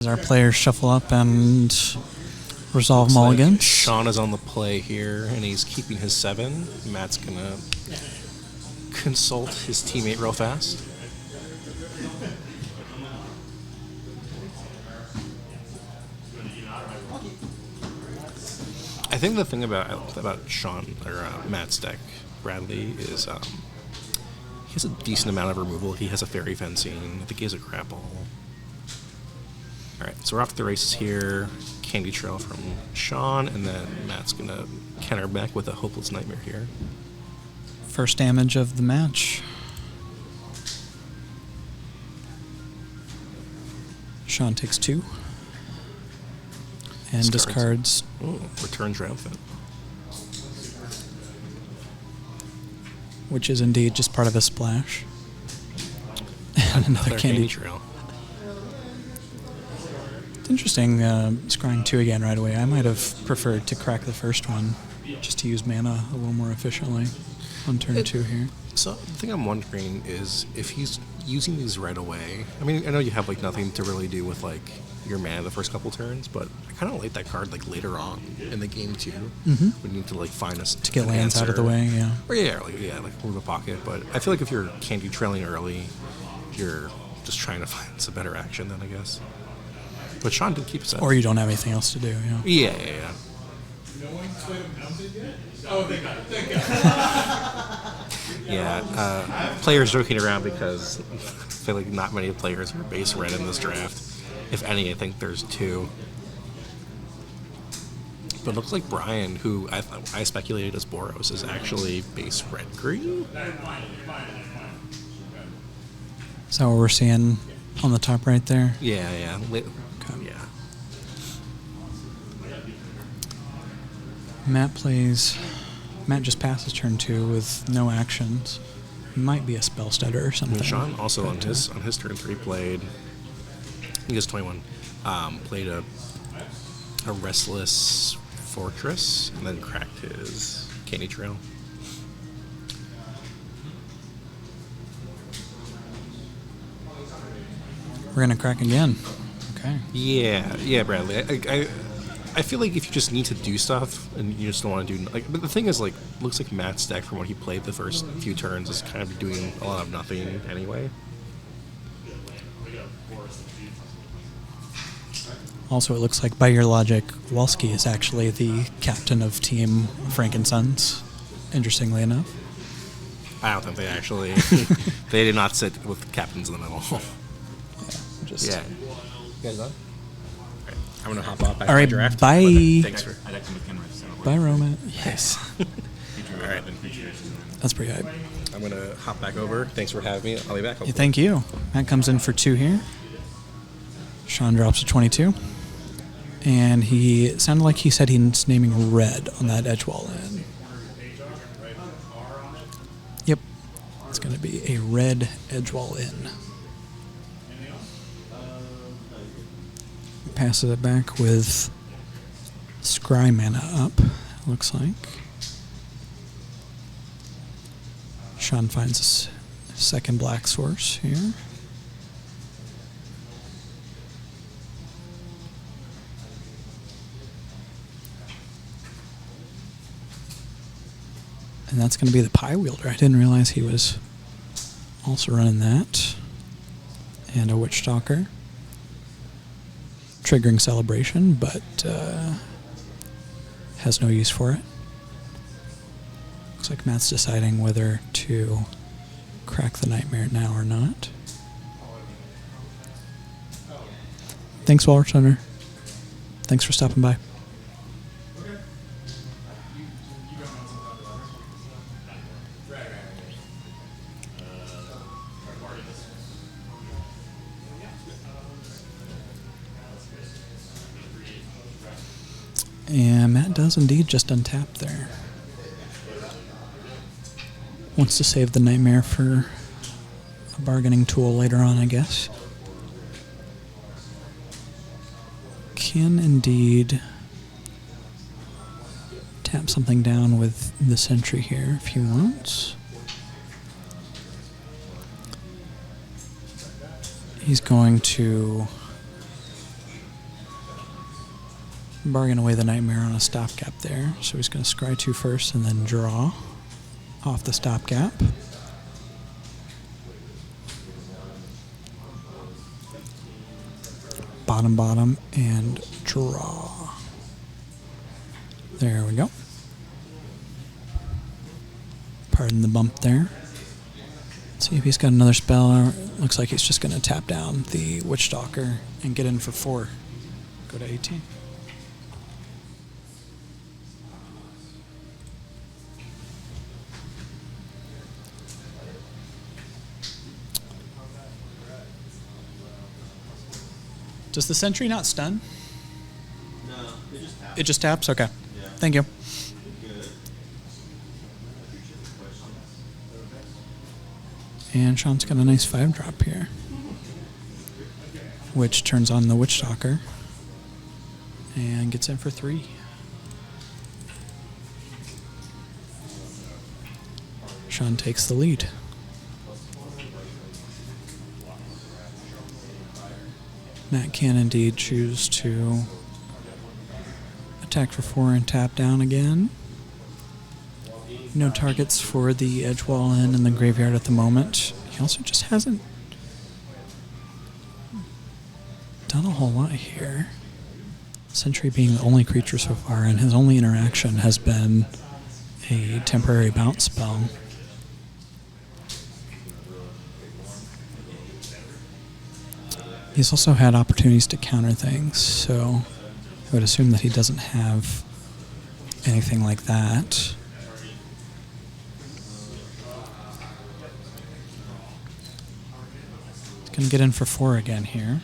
As our players shuffle up and resolve mulligans. Like Shaun is on the play here, and he's keeping his 7. Matt's going to consult his teammate real fast. I think the thing about Shaun, or Matt's deck, Bradley, is he has a decent amount of removal. He has a fairy fencing. I think he has a grapple. Alright, so we're off to the races here. Candy Trail from Shaun, and then Matt's going to counter back with a Hopeless Nightmare here. First damage of the match. Shaun takes 2. And discards. Ooh, Return Triumphant. Which is indeed just part of a splash. And another candy Trail. Interesting, scrying 2 again right away. I might have preferred to crack the first one, just to use mana a little more efficiently on turn 2 here. So the thing I'm wondering is if he's using these right away. I mean, I know you have like nothing to really do with like your mana the first couple turns, but I kind of like that card like later on in the game too. Mm-hmm. We need to like find us to get lands out of the way, yeah. Or like move a pocket. But I feel like if you're candy trailing early, you're just trying to find some better action then, I guess. But Shaun did keep us up. Or you don't have anything else to do, yeah. Yeah, players joking around because I feel like not many players are base red in this draft. If any, I think there's 2. But it looks like Brian, who I speculated as Boros, is actually base red-green. Is that what we're seeing on the top right there? Yeah. Okay. Yeah. Matt just passes turn 2 with no actions. Might be a spell stutter or something. And Shaun also on his turn 3 played. I think it's 21. Played a Restless Fortress and then cracked his Candy Trail. We're gonna crack again. Okay. Yeah, Bradley. I feel like if you just need to do stuff and you just don't want to do but the thing is like looks like Matt's deck from what he played the first few turns is kind of doing a lot of nothing anyway. Also, it looks like by your logic, Walski is actually the captain of Team Frankensons. Interestingly enough. I don't think they actually they did not sit with captains in the middle. Yeah. You guys done? I'm going to hop off back to the draft. Bye. Thanks for... Bye, Roman. Yes. All right. That's pretty hype. I'm going to hop back over. Thanks for having me. I'll be back. Yeah, thank you. Matt comes in for 2 here. Shaun drops to 22. And he sounded like he said he's naming red on that Edgewall in. Yep. It's going to be a red Edgewall in. Passes it back with Scry mana up, looks like. Shaun finds a second black source here. And that's going to be the Pie Wielder. I didn't realize he was also running that. And a Witch Stalker. Triggering Celebration, but has no use for it. Looks like Matt's deciding whether to crack the Nightmare now or not. Thanks, Walrus Hunter. Thanks for stopping by. And Matt does indeed just untap there. Wants to save the Nightmare for a bargaining tool later on, I guess. Can indeed tap something down with the Sentry here if he wants. He's going to bargain away the Nightmare on a stopgap there. So he's going to scry 2 first and then draw off the stopgap. Bottom, and draw. There we go. Pardon the bump there. See if he's got another spell. Looks like he's just going to tap down the Witch Stalker and get in for 4. Go to 18. Does the Sentry not stun? No, it just taps. It just taps? Okay. Yeah. Thank you. Good. And Shaun's got a nice 5-drop here, which turns on the Witch Stalker and gets in for 3. Shaun takes the lead. Matt can indeed choose to attack for 4 and tap down again. No targets for the Edgewall Inn in the graveyard at the moment. He also just hasn't done a whole lot here. Sentry being the only creature so far, and his only interaction has been a temporary bounce spell. He's also had opportunities to counter things, so I would assume that he doesn't have anything like that. He's going to get in for 4 again here.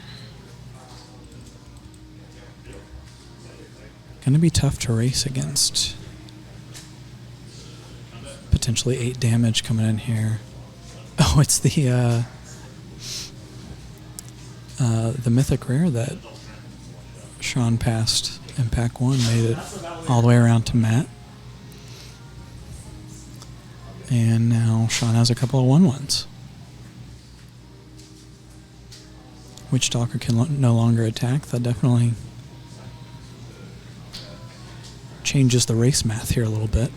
Going to be tough to race against. Potentially 8 damage coming in here. Oh, it's the mythic rare that Shaun passed in pack 1, made it all the way around to Matt. And now Shaun has a couple of 1/1s. Witch Stalker can no longer attack. That definitely changes the race math here a little bit.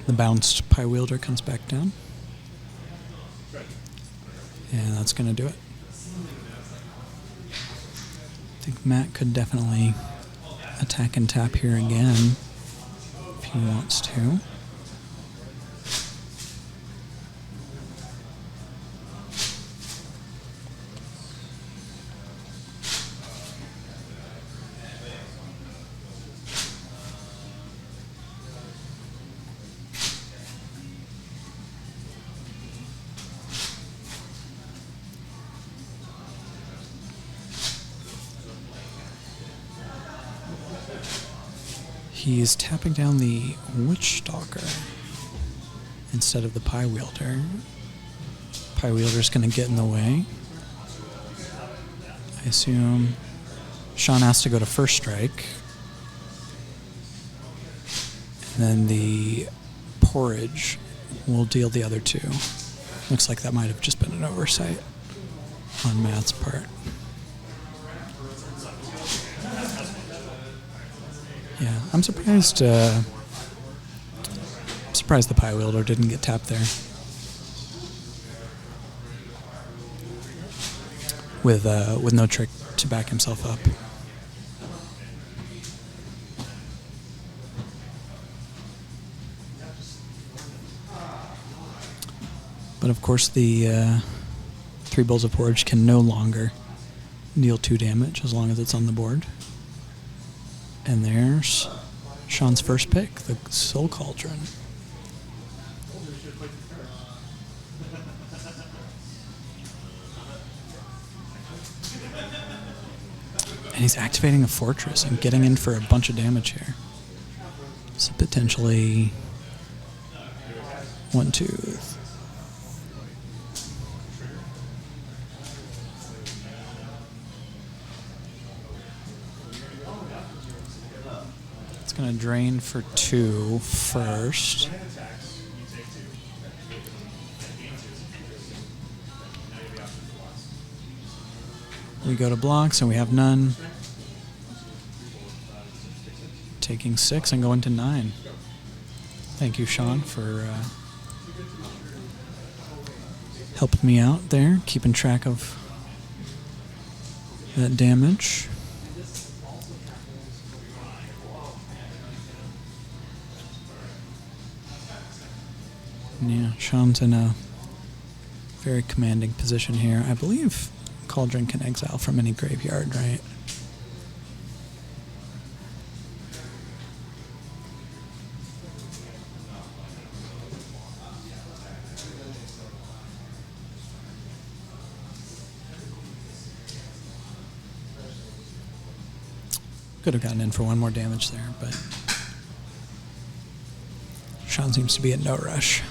The bounced Pie Wielder comes back down. And that's going to do it. I think Matt could definitely attack and tap here again if he wants to. He's tapping down the Witch Stalker instead of the Pie Wielder. Pie Wielder's going to get in the way. I assume Shaun has to go to first strike. And then the Porridge will deal the other 2. Looks like that might have just been an oversight on Matt's part. Yeah, I'm surprised. The Pie Wielder didn't get tapped there. With no trick to back himself up. But of course, the 3 Bowls of Porridge can no longer deal 2 damage as long as it's on the board. And there's Shaun's first pick, the Soul Cauldron. And he's activating a fortress and getting in for a bunch of damage here. So potentially 1, 2, Going to drain for 2 first. We go to blocks and we have none. Taking 6 and going to 9. Thank you, Shaun, for helping me out there, keeping track of that damage. Yeah, Shaun's in a very commanding position here. I believe Cauldron can exile from any graveyard, right? Could have gotten in for one more damage there, but Shaun seems to be in no rush.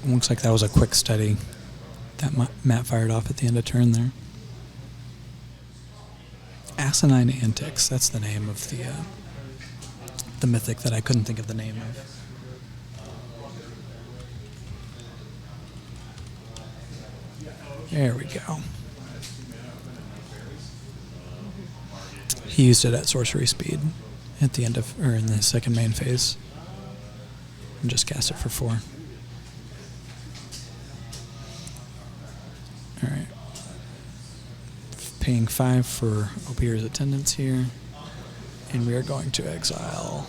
Looks like that was a quick study that Matt fired off at the end of turn there. Asinine Antics, that's the name of the mythic that I couldn't think of the name of. There we go. He used it at sorcery speed at the end of, or in the second main phase, and just cast it for 4. Alright. Paying 5 for Opier's attendance here. And we are going to exile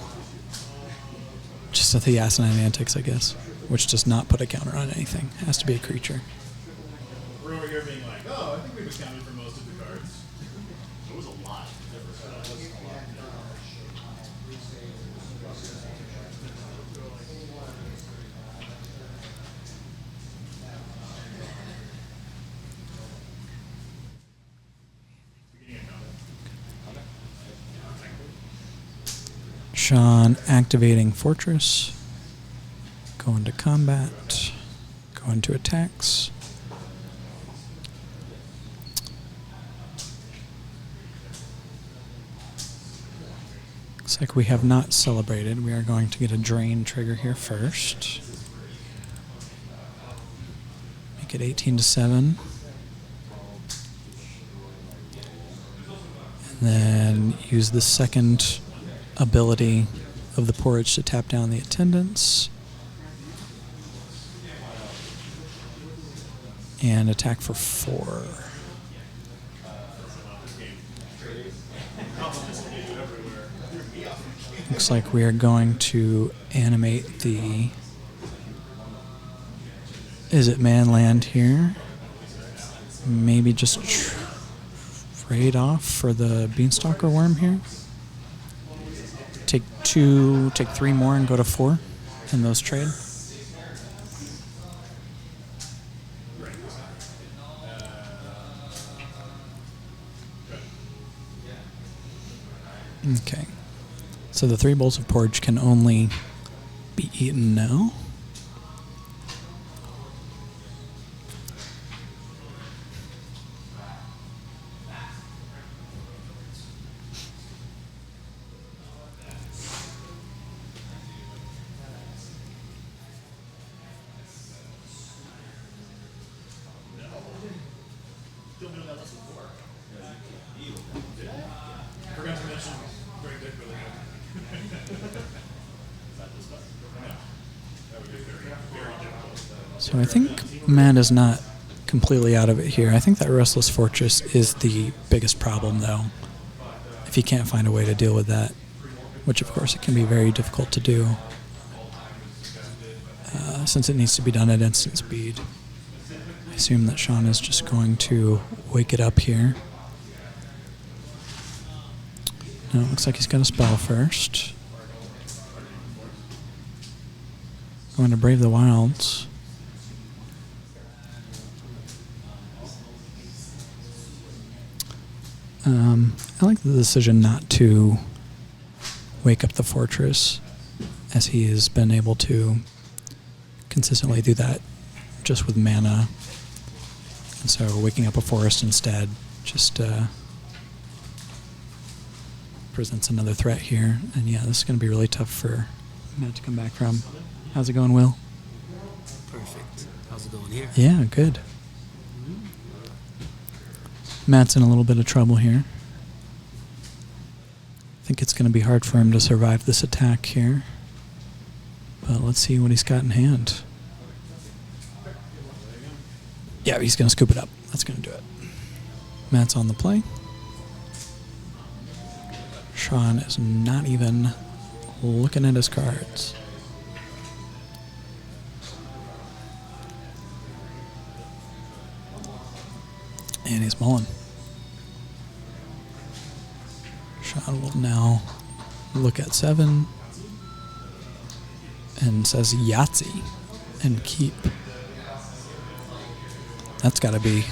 just the Asinine Antics, I guess, which does not put a counter on anything. It has to be a creature. We're over here being like, oh, I think we've accounted for most of the cards. It was a lot. Shaun activating Fortress, go into combat, go into attacks. Looks like we have not celebrated. We are going to get a drain trigger here first. Make it 18-7. And then use the second ability of the Porridge to tap down the attendants. And attack for 4. Looks like we are going to animate the... Is it Manland here? Maybe just trade off for the Beanstalker Worm here. Take 2, take 3 more and go to 4 in those trade. Okay. So the 3 bowls of porridge can only be eaten now. Forgot to mention very good really So I think Matt is not completely out of it here. I think that Restless Fortress is the biggest problem, though. If he can't find a way to deal with that, which of course it can be very difficult to do, since it needs to be done at instant speed. I assume that Shaun is just going to wake it up here. No, it looks like he's got a spell first. Going to Brave the Wilds. I like the decision not to wake up the fortress, as he has been able to consistently do that just with mana. And so waking up a forest instead just presents another threat here. And yeah, this is going to be really tough for Matt to come back from. How's it going, Will? Perfect. How's it going here? Yeah, good. Matt's in a little bit of trouble here. I think it's going to be hard for him to survive this attack here. But let's see what he's got in hand. Yeah, he's going to scoop it up. That's going to do it. Matt's on the play. Shaun is not even looking at his cards. And he's mulling. Shaun will now look at 7 and says Yahtzee and keep. That's got to be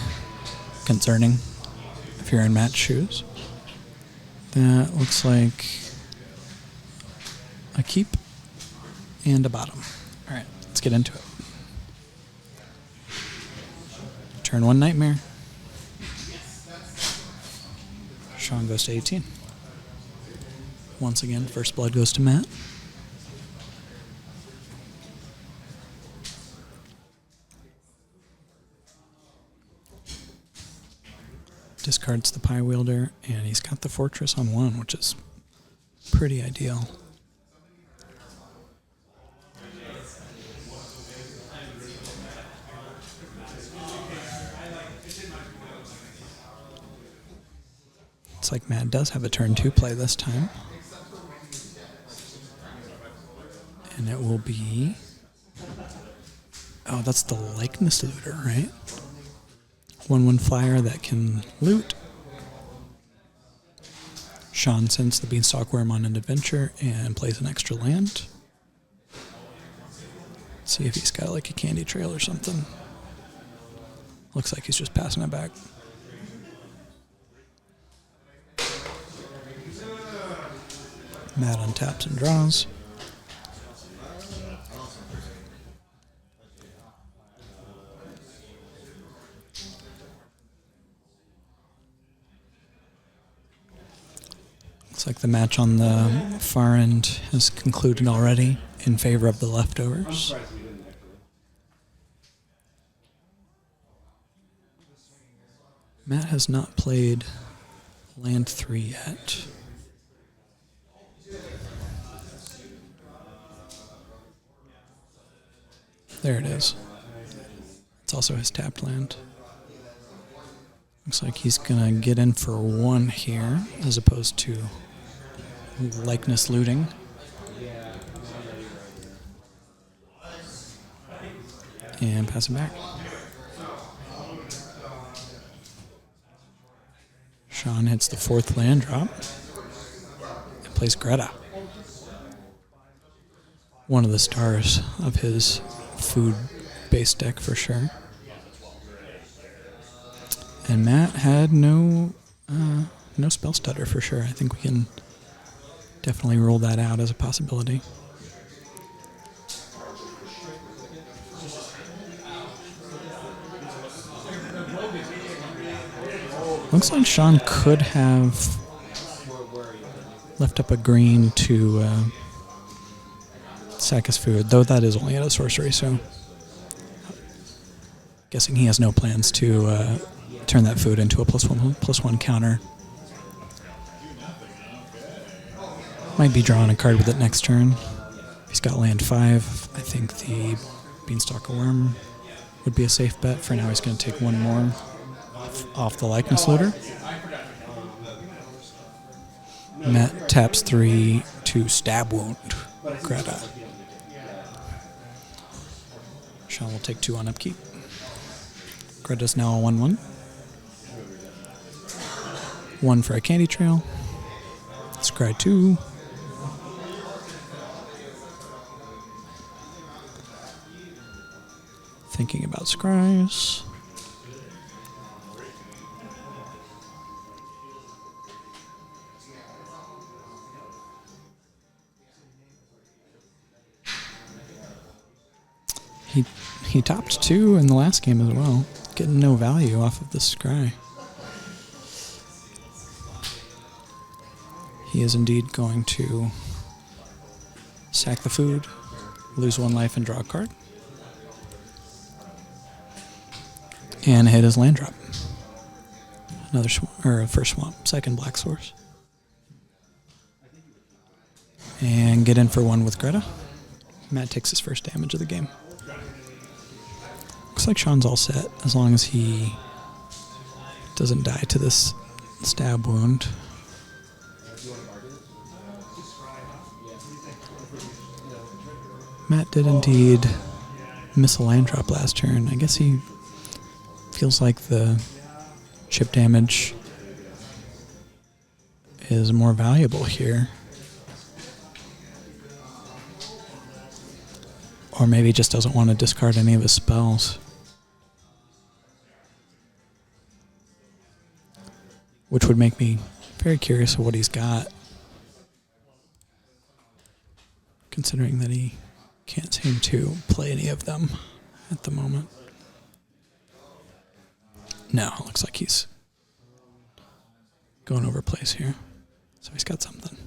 concerning if you're in Matt's shoes. That looks like a keep and a bottom. All right, let's get into it. Turn 1 nightmare. Shaun goes to 18. Once again, first blood goes to Matt. Discards the Pie Wielder, and he's got the Fortress on 1, which is pretty ideal. It's like Matt does have a turn 2 play this time. And it will be... Oh, that's the Likeness Looter, right? 1/1 flyer that can loot. Shaun sends the Beanstalk Worm on an adventure and plays an extra land. See if he's got like a candy trail or something. Looks like he's just passing it back. Matt untaps and draws. Looks like the match on the far end has concluded already in favor of the leftovers. Matt has not played land 3 yet. There it is. It's also his tapped land. Looks like he's gonna get in for 1 here, as opposed to Likeness looting. And pass it back. Shaun hits the 4th land drop and plays Greta. One of the stars of his food-based deck for sure. And Matt had no spell stutter for sure. I think we can definitely rule that out as a possibility. Looks like Shaun could have left up a green to sack his food, though that is only at a sorcery, so guessing he has no plans to turn that food into a +1/+1 counter. Might be drawing a card with it next turn. He's got land 5. I think the Beanstalk Worm would be a safe bet. For now, he's going to take 1 more off the Likeness Looter. Matt taps 3 to Stab Wound Greta. Shaun will take 2 on upkeep. Greta's now a 1/1. 1 for a Candy Trail. Scry 2. Thinking about scries. He topped 2 in the last game as well, getting no value off of the scry. he is indeed going to sack the food, lose 1 life, and draw a card. And hit his land drop. Another first swamp, second black source. And get in for 1 with Greta. Matt takes his first damage of the game. Looks like Shaun's all set, as long as he doesn't die to this stab wound. Matt did indeed miss a land drop last turn. I guess he feels like the chip damage is more valuable here. Or maybe just doesn't want to discard any of his spells. Which would make me very curious of what he's got. Considering that he can't seem to play any of them at the moment. No, it looks like he's going over place here. So he's got something.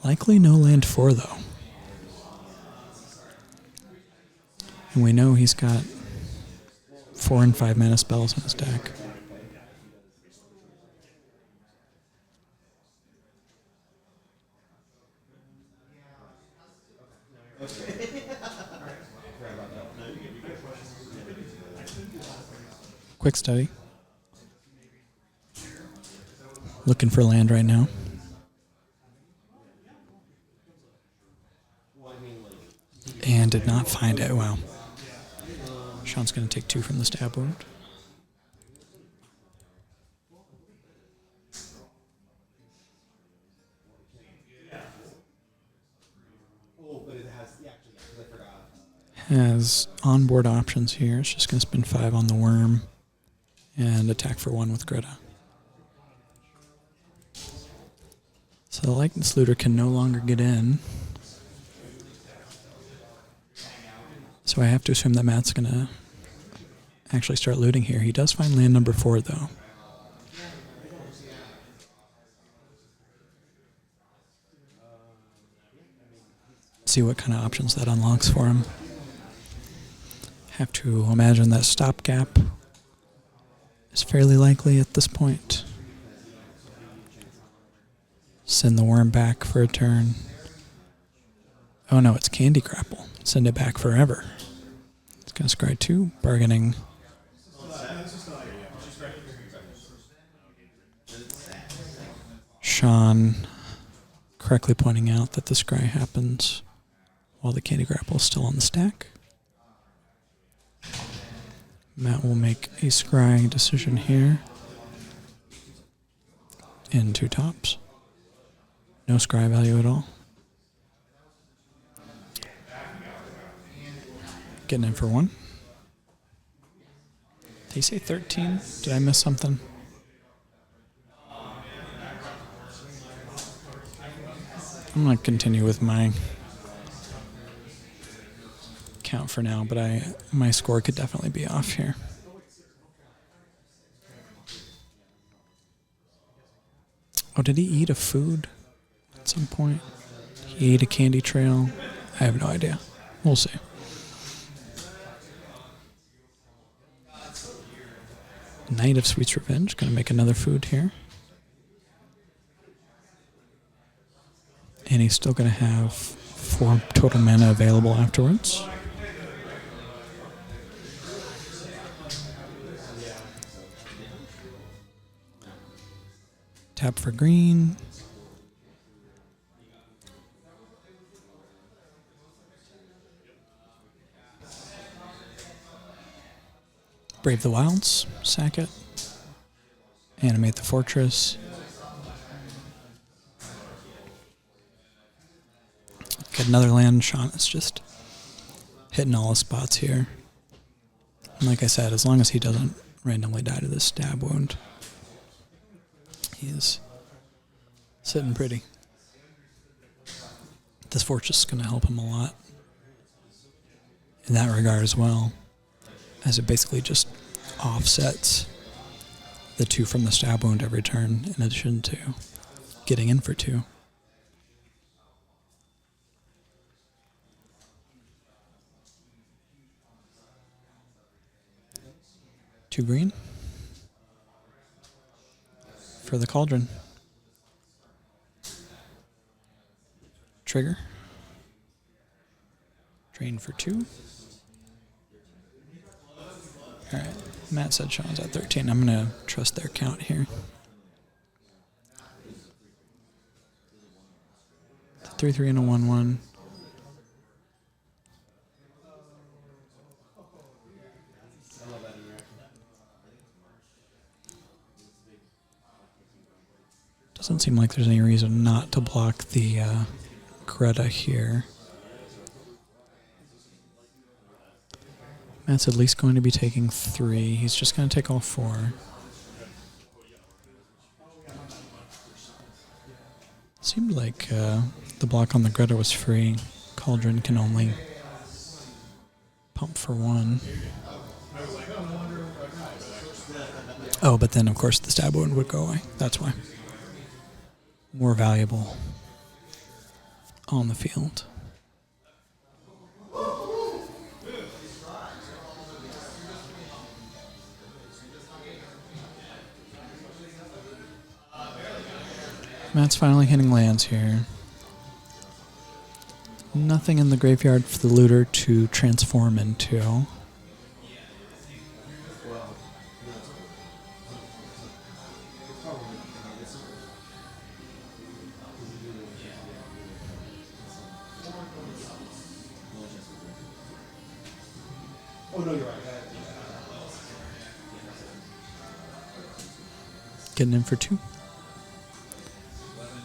Likely no land 4, though. And we know he's got 4 and 5 mana spells in his deck. Quick study. Looking for land right now. And did not find it. Wow. Shaun's going to take 2 from the stab wound. Has onboard options here. It's just going to spend 5 on the worm and attack for 1 with Greta. So the Likeness Looter can no longer get in. So I have to assume that Matt's going to actually start looting here. He does find land number 4, though. See what kind of options that unlocks for him. Have to imagine that stopgap is fairly likely at this point. Send the worm back for a turn. Oh no, it's Candy Grapple. Send it back forever. It's going to scry 2, bargaining. Shaun correctly pointing out that the scry happens while the Candy Grapple is still on the stack. Matt will make a scry decision here. In 2 tops. No scry value at all. Getting in for 1. Did he say 13? Did I miss something? I'm going to continue with my count for now, but my score could definitely be off here. Oh, did he eat a food at some point? He ate a candy trail? I have no idea. We'll see. Knight of Sweet's Revenge, going to make another food here. And he's still going to have 4 total mana available afterwards. Tap for green. Brave the Wilds, sack it. Animate the Fortress. Get another land. Shaun is just hitting all the spots here. And like I said, as long as he doesn't randomly die to this stab wound, he is sitting pretty. This Fortress is going to help him a lot in that regard as well, as it basically just offsets the 2 from the stab wound every turn, in addition to getting in for 2. Two green for the Cauldron. Trigger. Drain for 2. Alright, Matt said Shaun's at 13. I'm going to trust their count here. 3-3 and a 1-1. Doesn't seem like there's any reason not to block the Greta here. Matt's at least going to be taking 3. He's just going to take all 4. Seemed like the block on the Greta was free. Cauldron can only pump for 1. Oh, but then of course the stab wound would go away. That's why. More valuable on the field. Matt's finally hitting lands here. Nothing in the graveyard for the looter to transform into. Getting in for 2.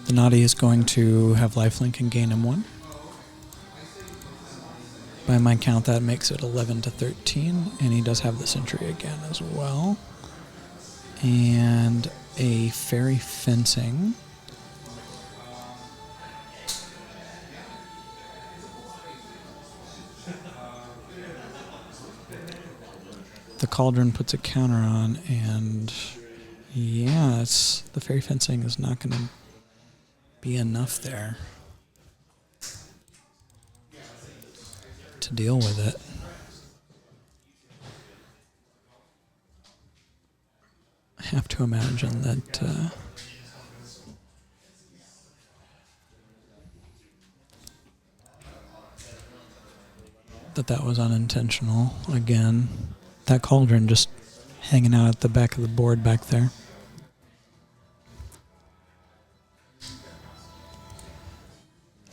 The Naughty is going to have lifelink and gain him 1. By my count, that makes it 11-13, and he does have the Sentry again as well. And a Fairy Fencing. The Cauldron puts a counter on, and yeah, the Fairy Fencing is not going to be enough there to deal with it. I have to imagine that that was unintentional. Again, that Cauldron just hanging out at the back of the board back there.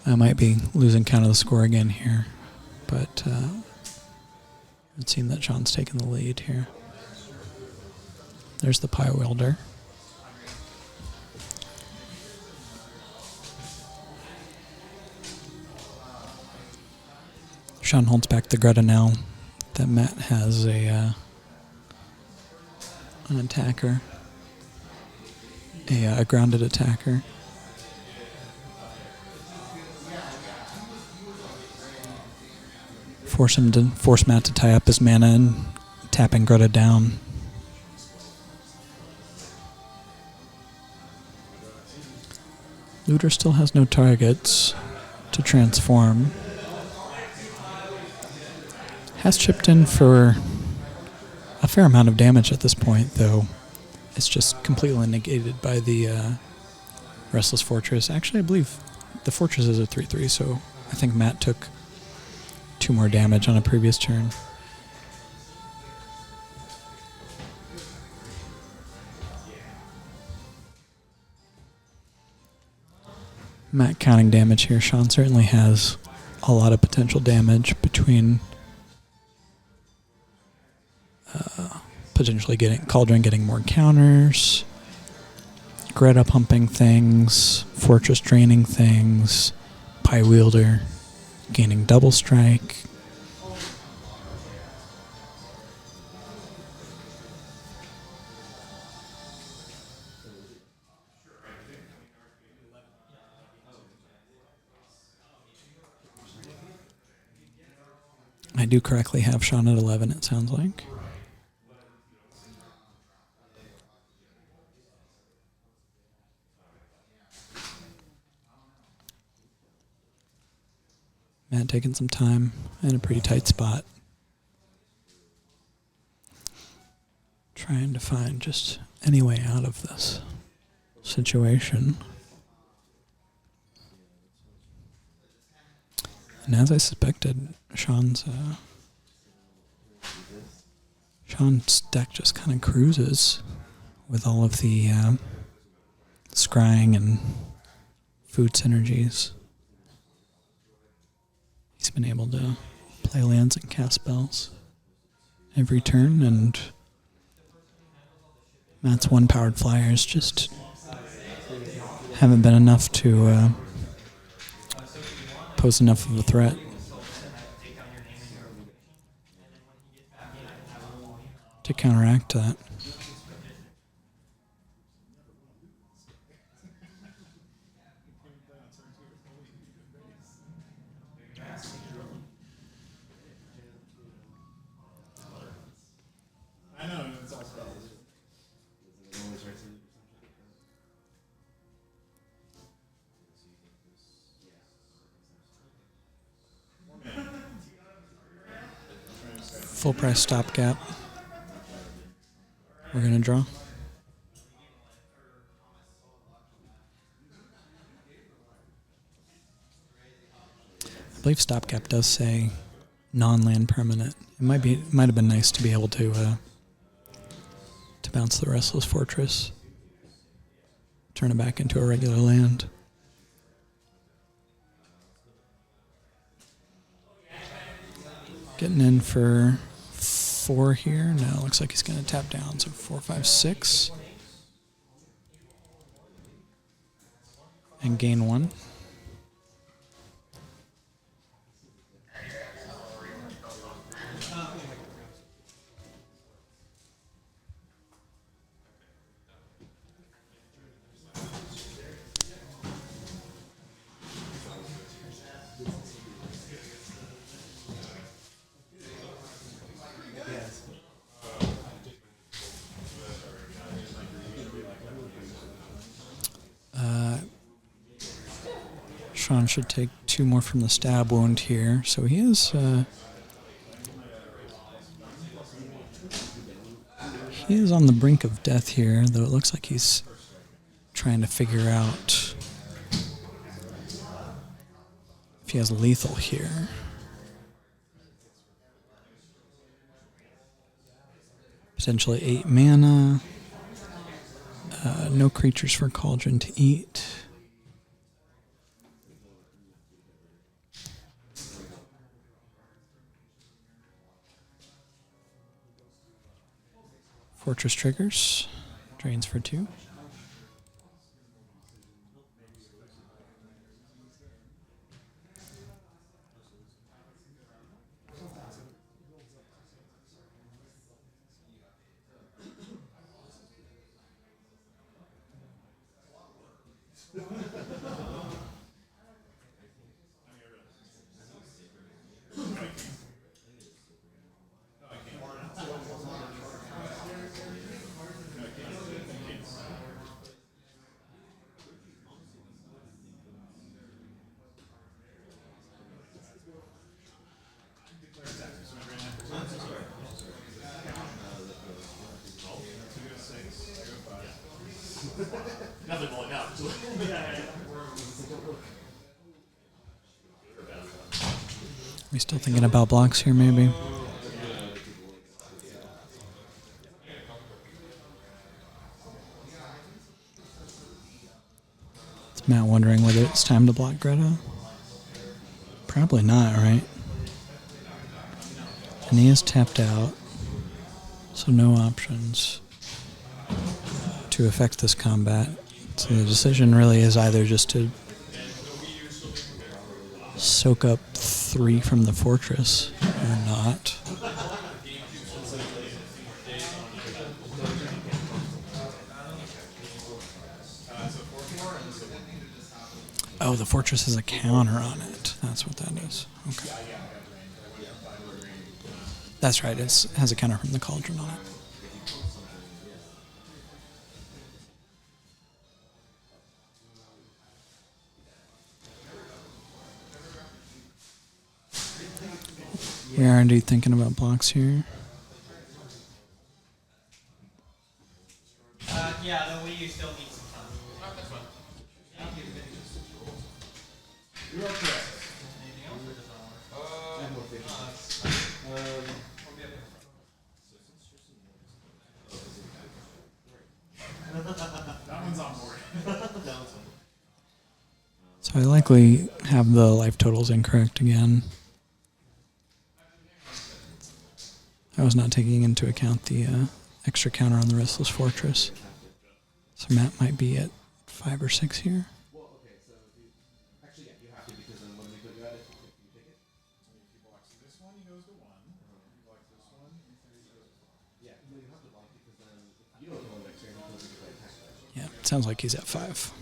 I might be losing count of the score again here, but it seems that Shaun's taking the lead here. There's the Pie Wielder. Shaun holds back the Greta now that Matt has an attacker, a grounded attacker. Force Matt to tie up his mana and tapping Greta down. Looter still has no targets to transform. Has chipped in for a fair amount of damage at this point, though it's just completely negated by the Restless Fortress. Actually, I believe the Fortress is a 3/3, so I think Matt took 2 more damage on a previous turn. Matt counting damage here. Shaun certainly has a lot of potential damage between potentially Cauldron getting more counters, Greta pumping things, Fortress draining things, Pie Wielder gaining double strike. I do correctly have Shaun at 11, it sounds like. Matt taking some time in a pretty tight spot. Trying to find just any way out of this situation. And as I suspected, Shaun's deck just kind of cruises with all of the scrying and food synergies. He's been able to play lands and cast spells every turn, and Matt's one powered flyers just haven't been enough to pose enough of a threat. To counteract that. I know, it's all spells. Full price stopgap. We're going to draw. I believe stopgap does say non-land permanent. It might have been nice to be able to bounce the Restless Fortress, turn it back into a regular land. Getting in for 4 here. No, looks like he's going to tap down. So 4, 5, 6. And gain 1. Shaun should take 2 more from the stab wound here. So he is on the brink of death here, though it looks like he's trying to figure out if he has lethal here. Potentially 8 mana. No creatures for Cauldron to eat. Fortress triggers. Drains for 2. Nothing blowing up. We still thinking about blocks here, maybe? Is Matt wondering whether it's time to block Greta? Probably not, right? And he is tapped out, so no options to affect this combat. So the decision really is either just to soak up 3 from the fortress or not. Oh, the fortress has a counter on it. That's what that is. Okay. That's right. It has a counter from the Cauldron on it. We are indeed thinking about blocks here. Yeah, the WOE still needs some time. You're all correct. Anything else or does that work? I have more patience. That one's on board. So I likely have the life totals incorrect again. I was not taking into account the extra counter on the Restless Fortress. So Matt might be at 5 or 6 here. Well, okay, so if you actually, yeah, you have to because then when we put you at it, you take it. If he blocks this one, he goes to 1. If he blocks this one, he goes to 4. Yeah, no, you have to block because then if you don't go next turn, he goes into the attack phase. Yeah, it sounds like he's at 5.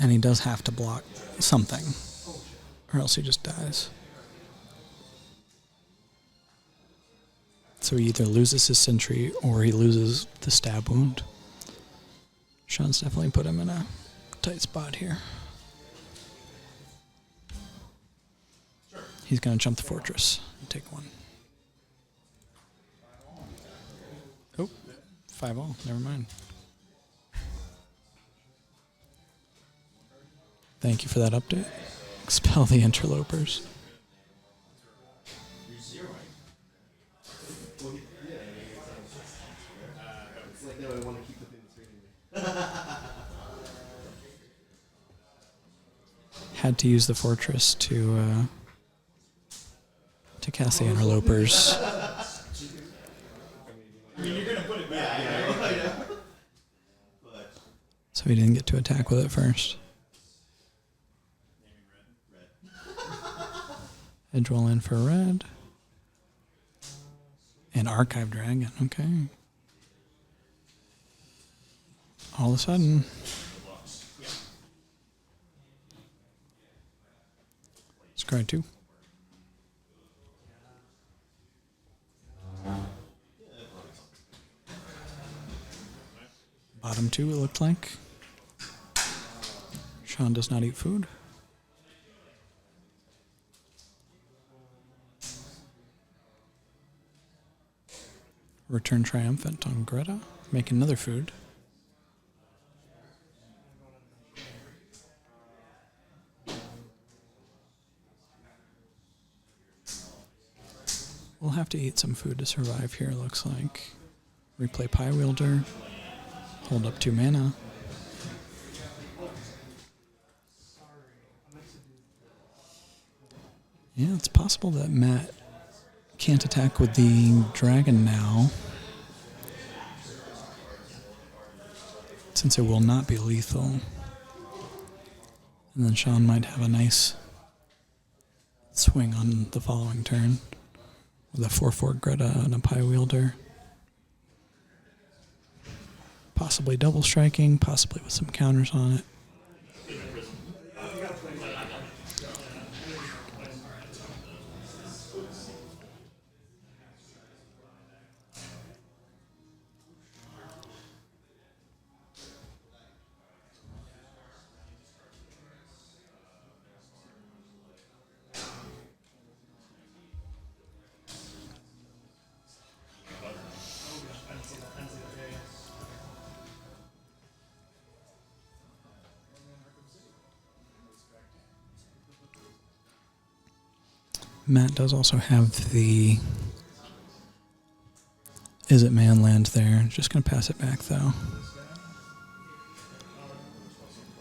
And he does have to block something, or else he just dies. So he either loses his sentry or he loses the stab wound. Shaun's definitely put him in a tight spot here. He's going to jump the fortress and take 1. Oh, 5-all. Never mind. Thank you for that update. Expel the interlopers. It's like, no, I want to keep the thing that's reading me. Had to use the fortress to cast the interlopers. I mean, you're going to put it back. But So he didn't get to attack with it first. Edge will in for red. And Archive Dragon, okay. All of a sudden. Scry 2. Bottom 2, it looked like. Shaun does not eat food. Return Triumphant on Greta. Make another food. We'll have to eat some food to survive here, looks like. Replay Pie Wielder. Hold up 2 mana. Yeah, it's possible that Matt can't attack with the dragon now, since it will not be lethal. And then Shaun might have a nice swing on the following turn with a 4/4 Greta and a Pie Wielder. Possibly double striking, possibly with some counters on it. Matt does also have the Is It Manland there. Just going to pass it back, though.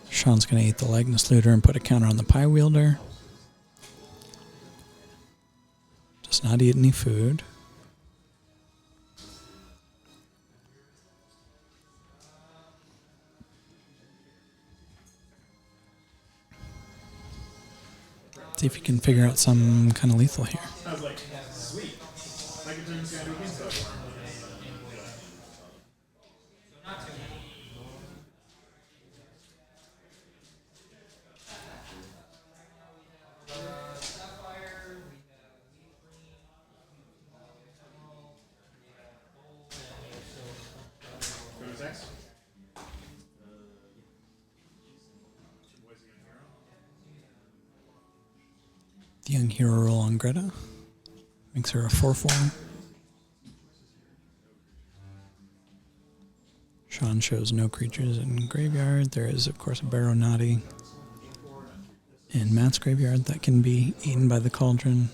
Shaun's going to eat the Legness Looter and put a counter on the Pie Wielder. Does not eat any food. See if you can figure out some kind of lethal here. I was like, sweet. I can turn this guy into a king stuff. Vortex. The young hero roll on Greta. Makes her a 4/4. Shaun shows no creatures in graveyard. There is, of course, a Baronati in Matt's graveyard that can be eaten by the Cauldron.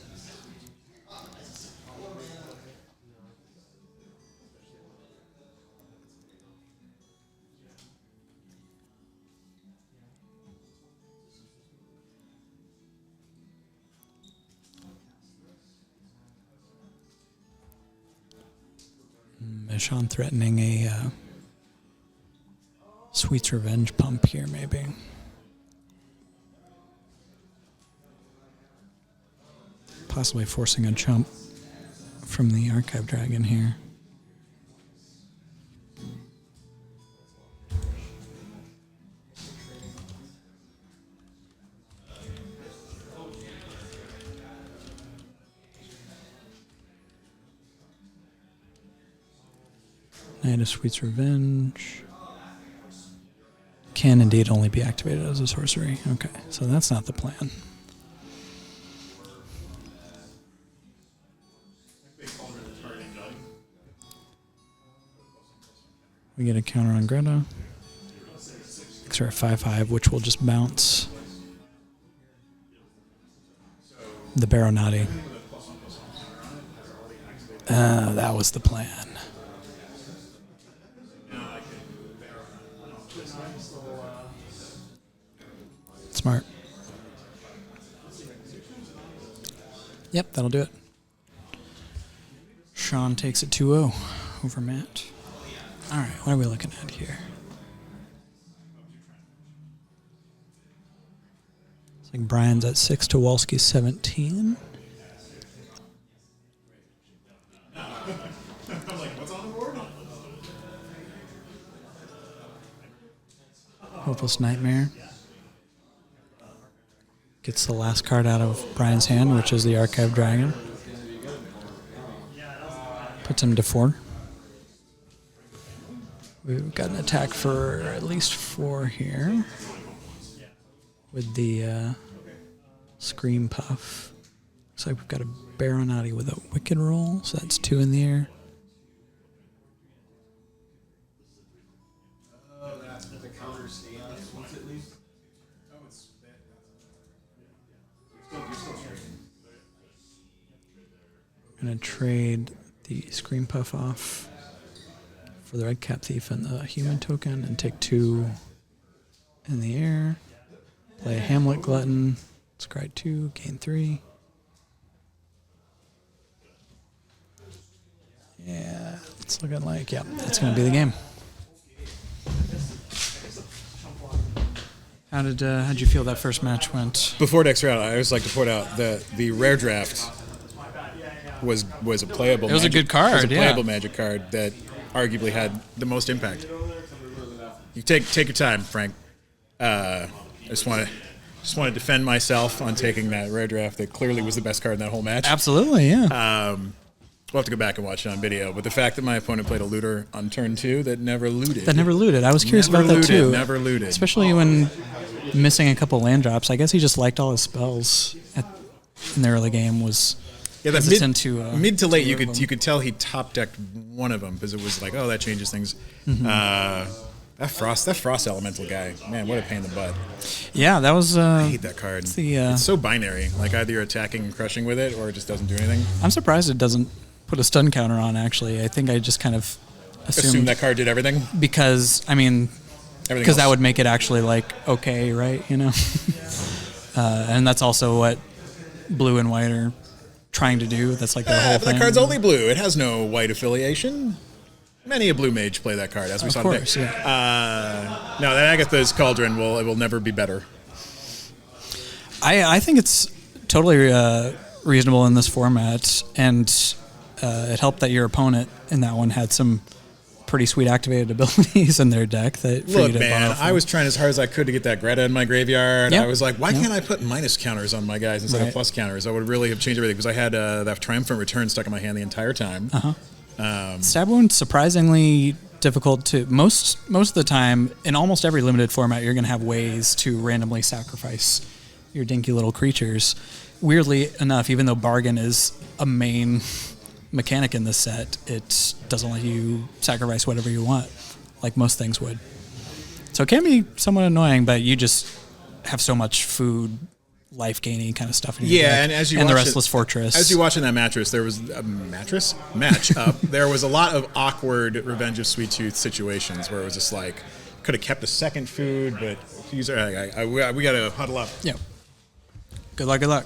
Shaun threatening a Sweet's Revenge pump here, maybe. Possibly forcing a jump from the Archive Dragon here. Knight of Sweet's Revenge. Can indeed only be activated as a sorcery. Okay, so that's not the plan. We get a counter on Greta. Makes her a 5/5, which will just bounce the Baronati. That was the plan. Smart. Yep, that'll do it. Shaun takes it 2-0 over Matt. All right, what are we looking at here? It's like Brian's at 6 to Walski's 17. I'm like, what's on the board? Hopeless Nightmare. Gets the last card out of Brian's hand, which is the Archive Dragon. Puts him to 4. We've got an attack for at least 4 here. With the Scream Puff. Looks like we've got a Baronati with a Wicked roll, so that's 2 in the air. That's the counter stands once at least. Oh, it's you're still trading. Gonna trade the Scream Puff off for the Red Cap Thief and the human token and take 2 in the air. Play a Hamlet Glutton. Scry 2, gain 3. Yeah, it's looking like, yeah, that's going to be the game. How'd you feel that first match went? Before next round, I always like to point out that the rare draft was a playable. It was a good card, It was a yeah. playable Magic card that arguably had the most impact. You take your time, Frank. I just want to defend myself on taking that rare draft that clearly was the best card in that whole match. Absolutely, yeah. We'll have to go back and watch it on video. But the fact that my opponent played a looter on turn 2 that never looted. I was curious Never about that looted, too. never looted. Especially when missing a couple land drops. I guess he just liked all his spells in the early game. Was Yeah, that hesitant to mid to late, to you move them. could tell he top decked one of them because it was like, oh, that changes things. That frost elemental guy, man, what a pain in the butt. Yeah, that was. I hate that card. it's so binary. Like either you're attacking and crushing with it, or it just doesn't do anything. I'm surprised it doesn't put a stun counter on. Actually, I think I just kind of Assume assumed that card did everything. because I mean, Everything because that else. would make it actually like okay, right? You know, and that's also what blue and white are trying to do. That's like their whole But thing. that card's only blue. It has no white affiliation. Many a blue mage play that card, as we Of saw course, today. yeah. No, that Agatha's Cauldron will never be better. I think it's totally reasonable in this format, and it helped that your opponent in that one had some pretty sweet activated abilities in their deck. For you Look, to man, borrow I was trying as hard as I could to get that Greta in my graveyard. Yep. I was like, why Yep. can't I put minus counters on my guys instead Right. of plus counters? I would really have changed everything because I had that Triumphant Return stuck in my hand the entire time. Stab Wound surprisingly difficult to most of the time in almost every limited format. You're going to have ways to randomly sacrifice your dinky little creatures. Weirdly enough, even though bargain is a main mechanic in this set, it doesn't let you sacrifice whatever you want, like most things would. So it can be somewhat annoying, but you just have so much food, life gaining kind of stuff in your deck. And as you and the watch Restless Fortress. As you watch in that mattress, there was a match. There was a lot of awkward Revenge of Sweet Tooth situations where it was just like could have kept a second food, but we got to huddle up. Yeah. Good luck.